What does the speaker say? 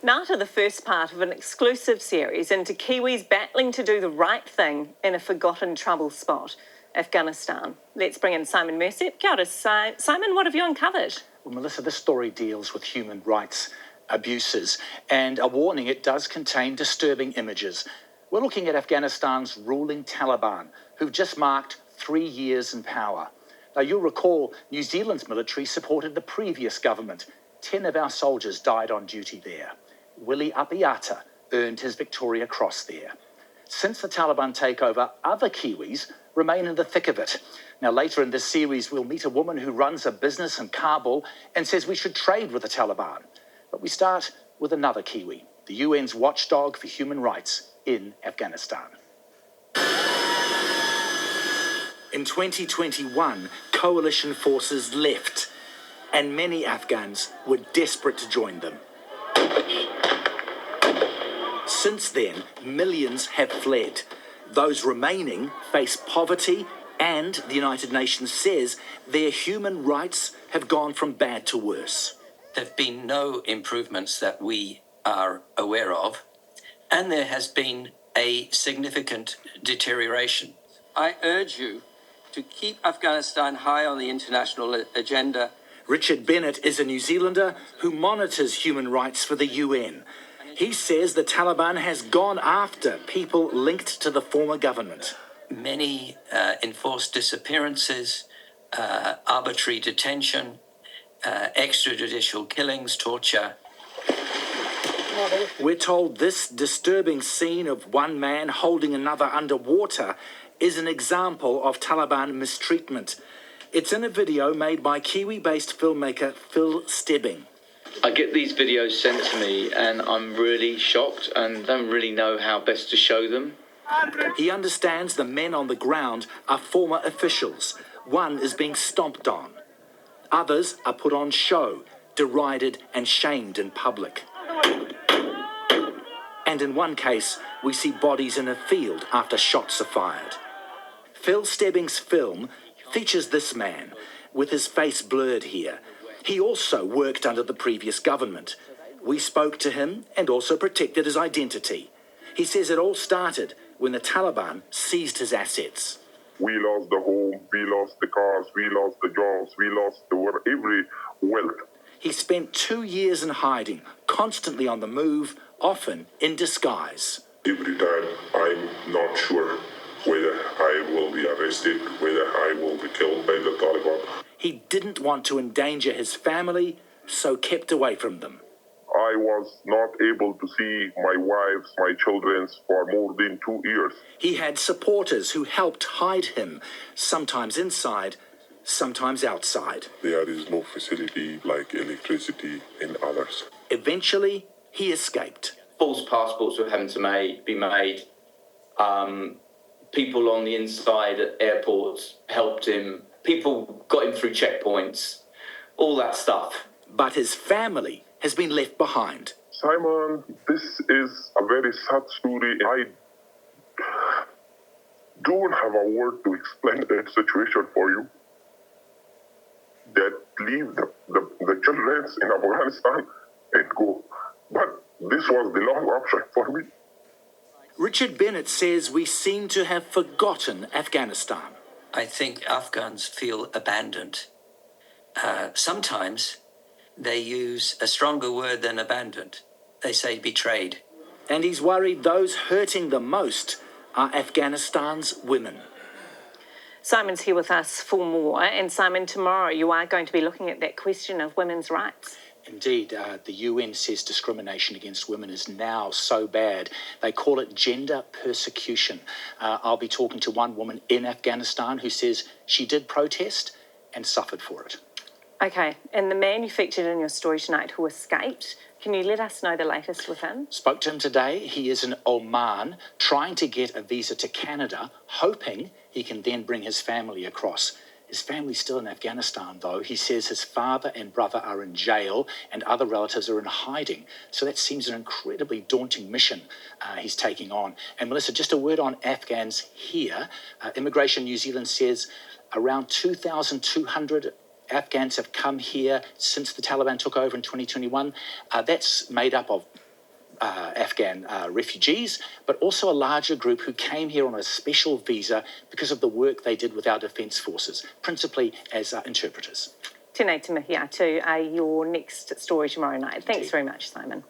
Now to the first part of an exclusive series into Kiwis battling to do the right thing in a forgotten trouble spot, Afghanistan. Let's bring in Simon Mersett. Kia ora, Simon, what have you uncovered? Well, Melissa, this story deals with human rights abuses, and a warning, it does contain disturbing images. We're looking at Afghanistan's ruling Taliban, who've just marked 3 years in power. Now, you'll recall New Zealand's military supported the previous government. 10 of our soldiers died on duty there. Willie Apiata earned his Victoria Cross there. Since the Taliban takeover, other Kiwis remain in the thick of it. Now, later in this series, we'll meet a woman who runs a business in Kabul and says we should trade with the Taliban. But we start with another Kiwi, the UN's watchdog for human rights in Afghanistan. In 2021, coalition forces left, and many Afghans were desperate to join them. Since then, millions have fled. Those remaining face poverty, and the United Nations says their human rights have gone from bad to worse. There have been no improvements that we are aware of, and there has been a significant deterioration. I urge you to keep Afghanistan high on the international agenda. Richard Bennett is a New Zealander who monitors human rights for the UN. He says the Taliban has gone after people linked to the former government. Many enforced disappearances, arbitrary detention, extrajudicial killings, torture. We're told this disturbing scene of one man holding another underwater is an example of Taliban mistreatment. It's in a video made by Kiwi-based filmmaker Phil Stebbing. I get these videos sent to me and I'm really shocked and don't really know how best to show them. He understands the men on the ground are former officials. One is being stomped on. Others are put on show, derided and shamed in public. And in one case, we see bodies in a field after shots are fired. Phil Stebbing's film features this man, with his face blurred here. He also worked under the previous government. We spoke to him and also protected his identity. He says it all started when the Taliban seized his assets. We lost the home, we lost the cars, we lost the jobs, we lost every wealth. He spent 2 years in hiding, constantly on the move, often in disguise. Every time I'm not sure whether I will be arrested, whether I will be killed by the Taliban. He didn't want to endanger his family, so kept away from them. I was not able to see my wife, my children for more than 2 years. He had supporters who helped hide him, sometimes inside, sometimes outside. There is no facility like electricity in others. Eventually, he escaped. False passports were having to be made. People on the inside at airports helped him. People got him through checkpoints, all that stuff. But his family has been left behind. Simon, this is a very sad story. I don't have a word to explain that situation for you. That leave the children in Afghanistan and go. But this was the long option for me. Richard Bennett says we seem to have forgotten Afghanistan. I think Afghans feel abandoned. Sometimes they use a stronger word than abandoned. They say betrayed. And he's worried those hurting the most are Afghanistan's women. Simon's here with us for more. And Simon, tomorrow you are going to be looking at that question of women's rights. Indeed, the UN says discrimination against women is now so bad. They call it gender persecution. I'll be talking to one woman in Afghanistan who says she did protest and suffered for it. Okay, and the man you featured in your story tonight who escaped, can you let us know the latest with him? Spoke to him today. He is in Oman, trying to get a visa to Canada, hoping he can then bring his family across. His family's still in Afghanistan, though. He says his father and brother are in jail and other relatives are in hiding. So that seems an incredibly daunting mission he's taking on. And Melissa, just a word on Afghans here. Immigration New Zealand says around 2,200 Afghans have come here since the Taliban took over in 2021. That's made up of Afghan refugees, but also a larger group who came here on a special visa because of the work they did with our defence forces, principally as interpreters. Tēnei te mihi atu, your next story tomorrow night. Thanks very much, Simon.